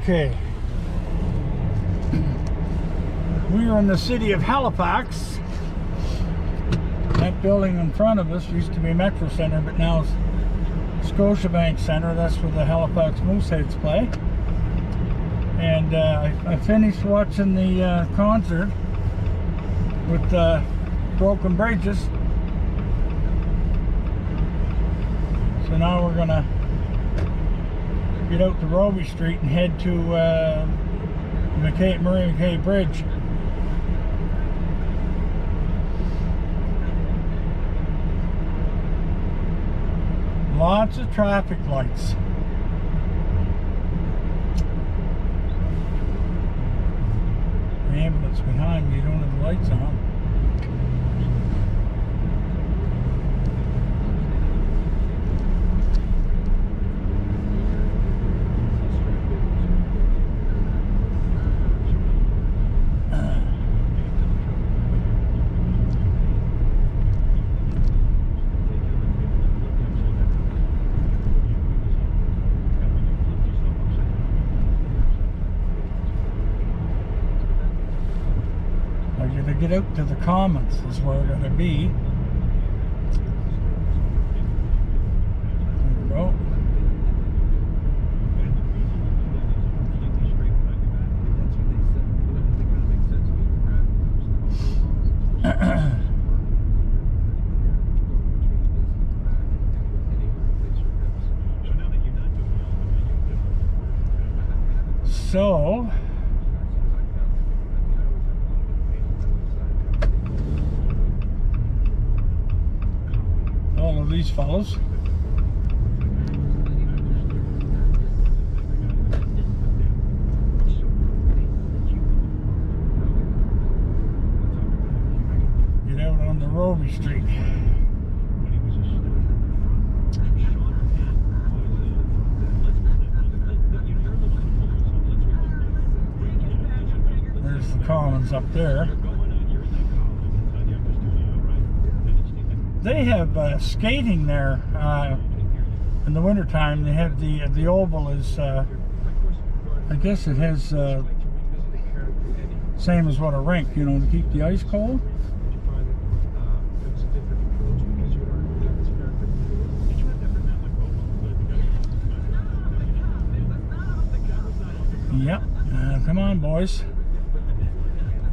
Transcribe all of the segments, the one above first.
Okay. We are in the city of Halifax. That building in front of us used to be Metro Center, but now it's Scotiabank Center. That's where the Halifax Mooseheads play. And I finished watching the concert with Broken Bridges. So now we're gonna get out to Robie Street and head to Murray McKay Bridge. Lots of traffic lights. The ambulance behind me, you don't have the lights on. To get out to the Commons is where we're going to be. There we go. So all of these fellows. Get out on the Robie Street. There's the Commons up there. They have skating there in the wintertime. They have the oval is I guess it has same as what a rink, you know, to keep the ice cold. Yep, come on boys.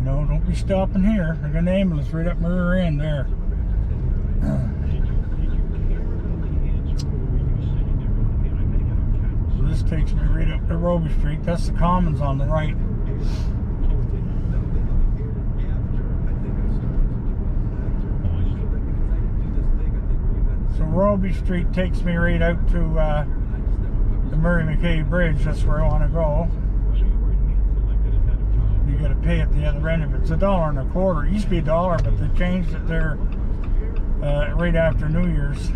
No, don't be stopping here. I got an ambulance right up my rear end there. So this takes me right up to Robie Street. That's the Commons on the right. So Robie Street takes me right out to the Murray McKay Bridge. That's where I want to go. You got to pay at the other end of it. It's $1.25. It used to be $1, but they changed it there right after New Year's.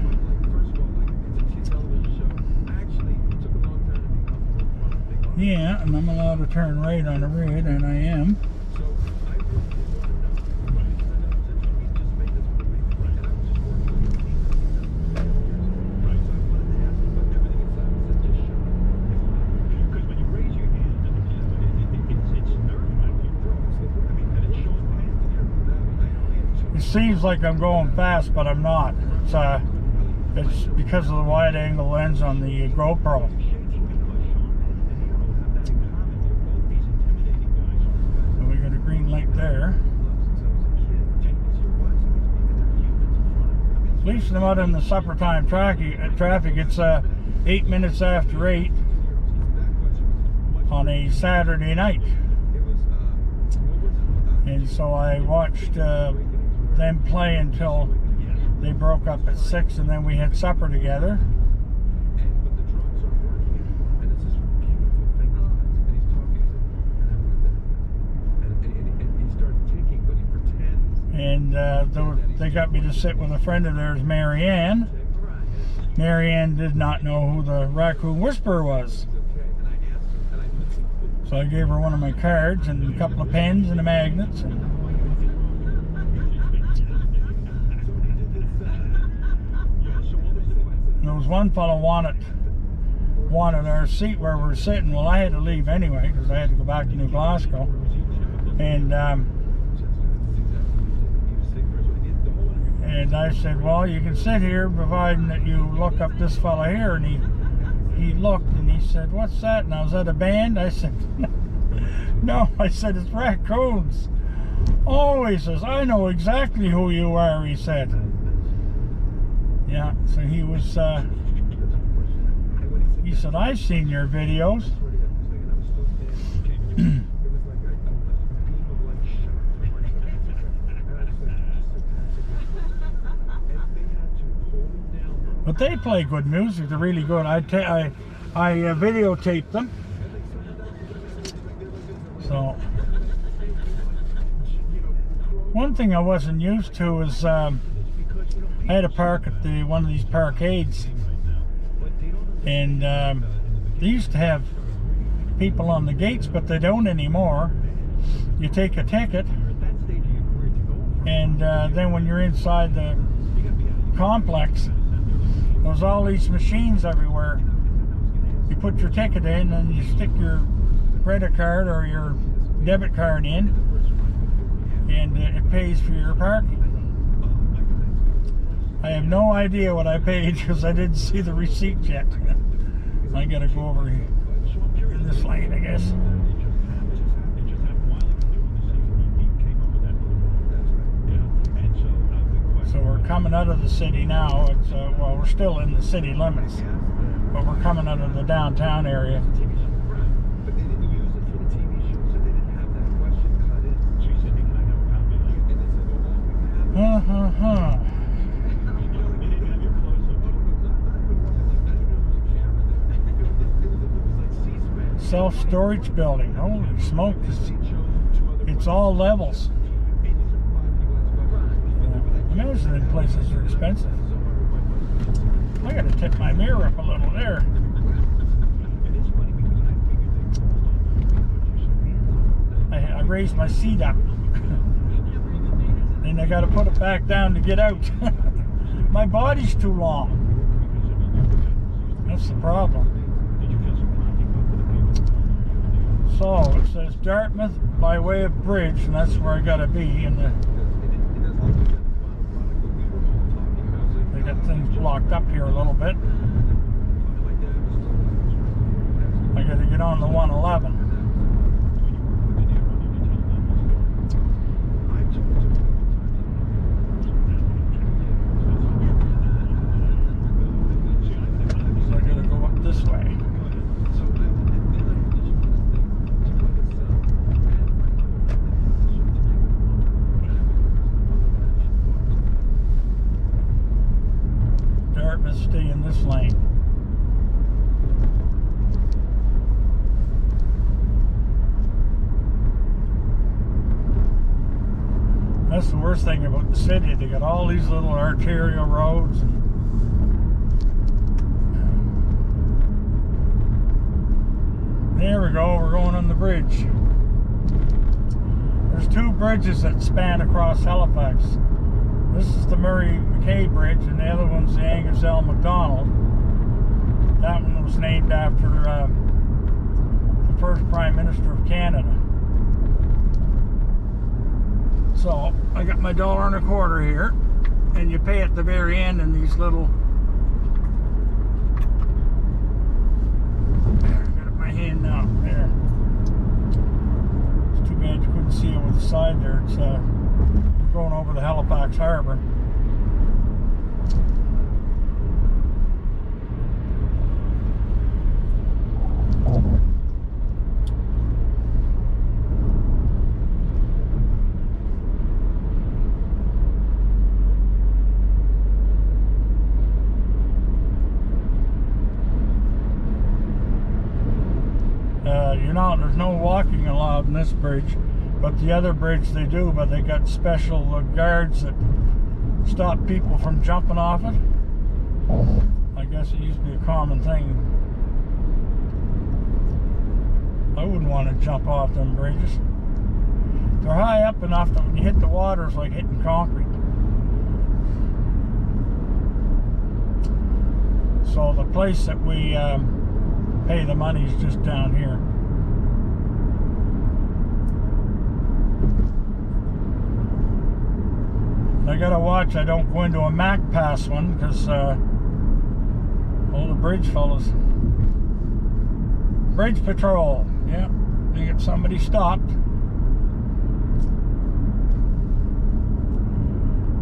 Yeah, and I'm allowed to turn right on the red, and I am. It seems like I'm going fast, but I'm not. It's because of the wide angle lens on the GoPro. So we got a green light there. At least I'm out in the supper time traffic. It's 8 minutes after 8 on a Saturday night. And so I watched them play until they broke up at 6, and then we had supper together. And they got me to sit with a friend of theirs, Marianne. Marianne did not know who the Raccoon Whisperer was. So I gave her one of my cards and a couple of pens and the magnets. And there was one fellow wanted wanted our seat where we're sitting. Well, I had to leave anyway because I had to go back to New Glasgow. And I said, well, you can sit here providing that you look up this fella here. And he looked and he said, what's that? And I was at a band. I said, no. I said, it's Raccoons. Oh, he says, I know exactly who you are, he said. Yeah, so he was, he said, I've seen your videos. But they play good music. They're really good. I videotaped them. So one thing I wasn't used to is I had a park at one of these parkades, and they used to have people on the gates, but they don't anymore. You take a ticket, and then when you're inside the complex, there's all these machines everywhere. You put your ticket in and you stick your credit card or your debit card in, and it pays for your parking. I have no idea what I paid because I didn't see the receipt yet. I gotta go over here in this lane, I guess. So we're coming out of the city now. It's well, we're still in the city limits, but we're coming out of the downtown area. Self-storage building. Holy smokes. It's all levels. Imagine places are expensive. I gotta tip my mirror up a little there. I raised my seat up. And I gotta put it back down to get out. My body's too long. That's the problem. So it says Dartmouth by way of bridge, and that's where I gotta be. And they got things blocked up here a little bit. I gotta get on the 111. So I gotta go up this way. Stay in this lane. That's the worst thing about the city. They got all these little arterial roads. There we go. We're going on the bridge. There's two bridges that span across Halifax. This is the Murray McKay Bridge, and the other one's the Angus L. MacDonald. That one was named after the first Prime Minister of Canada. So I got my $1.25 here, and you pay at the very end in these little. There, I got it in my hand now. There. It's too bad you couldn't see over the side there. It's going over the Halifax Harbor. There's no walking allowed in this bridge. But the other bridge they do, but they got special guards that stop people from jumping off it. I guess it used to be a common thing. I wouldn't want to jump off them bridges. They're high up enough that when you hit the water, it's like hitting concrete. So the place that we pay the money's just down here. I gotta watch I don't go into a Mac Pass one, because all the bridge fellas. Bridge patrol. Yeah, they get somebody stopped.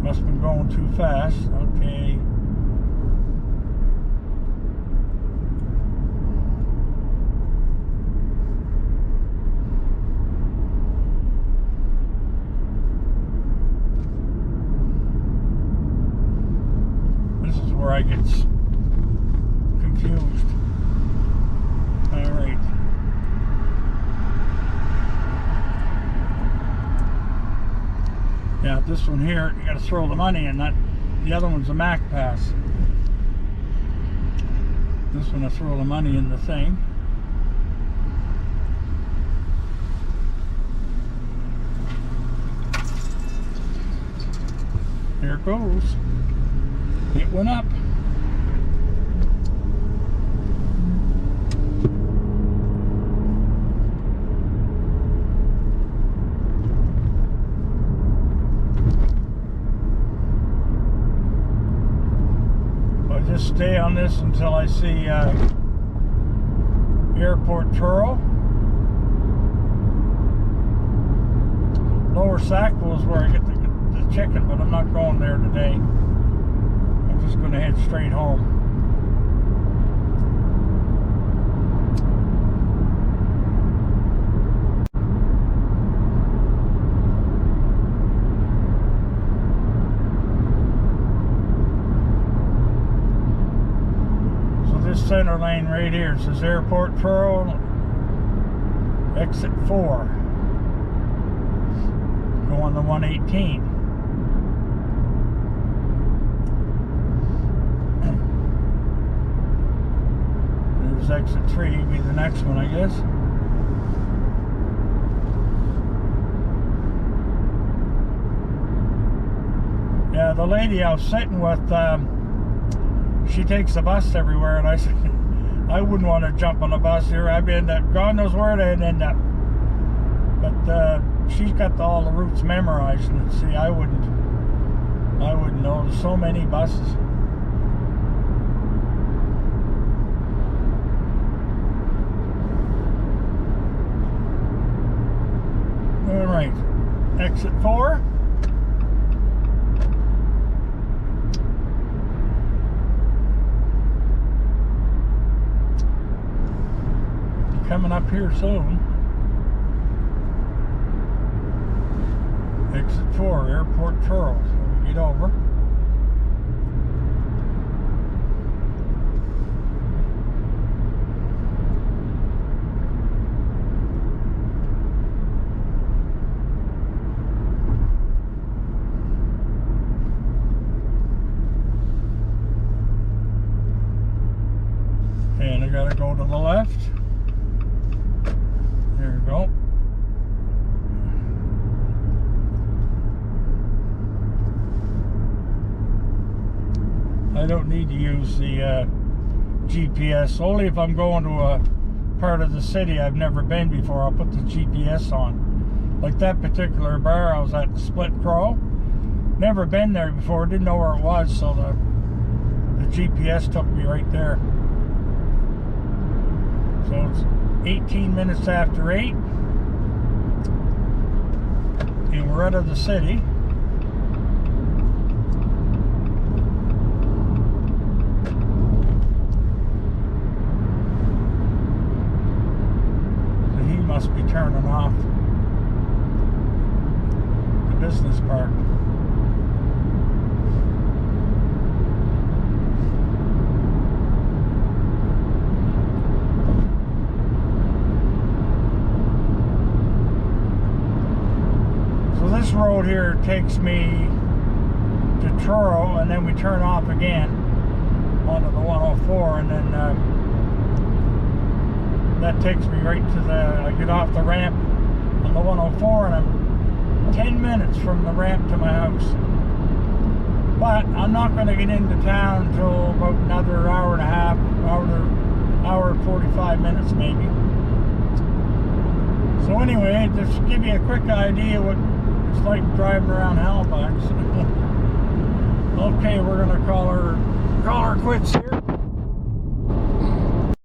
Must have been going too fast. Okay. This is where I get confused. All right. Yeah, this one here, you got to throw the money in. That the other one's a Mac Pass. This one, I throw the money in the thing. Here it goes. It went up. Just stay on this until I see Airport Truro. Lower Sackville is where I get the chicken, but I'm not going there today. I'm just going to head straight home. Center lane right here, it says Airport Truro, exit 4, go on the 118. There's exit 3, be the next one, I guess. Yeah, the lady I was sitting with, she takes the bus everywhere, and I said, I wouldn't want to jump on a bus here. I'd end up, God knows where I'd end up. But she's got all the routes memorized, and see, I wouldn't know. There's so many buses. All right, exit 4. Coming up here soon. Exit 4, Airport Truro. So we get over. And I gotta go to the left. There we go. I don't need to use the GPS, only if I'm going to a part of the city I've never been before. I'll put the GPS on. Like that particular bar I was at, the Split Crow. Never been there before, didn't know where it was, so the GPS took me right there. So it's 18 minutes after 8, and we're out of the city. So he must be turning off the business park. This road here takes me to Truro, and then we turn off again onto the 104, and then that takes me right to I get off the ramp on the 104, and I'm 10 minutes from the ramp to my house. But I'm not going to get into town until about another hour and a half, hour and 45 minutes maybe. So anyway, just to give you a quick idea what it's like driving around Halifax. Okay, we're gonna call her quits here.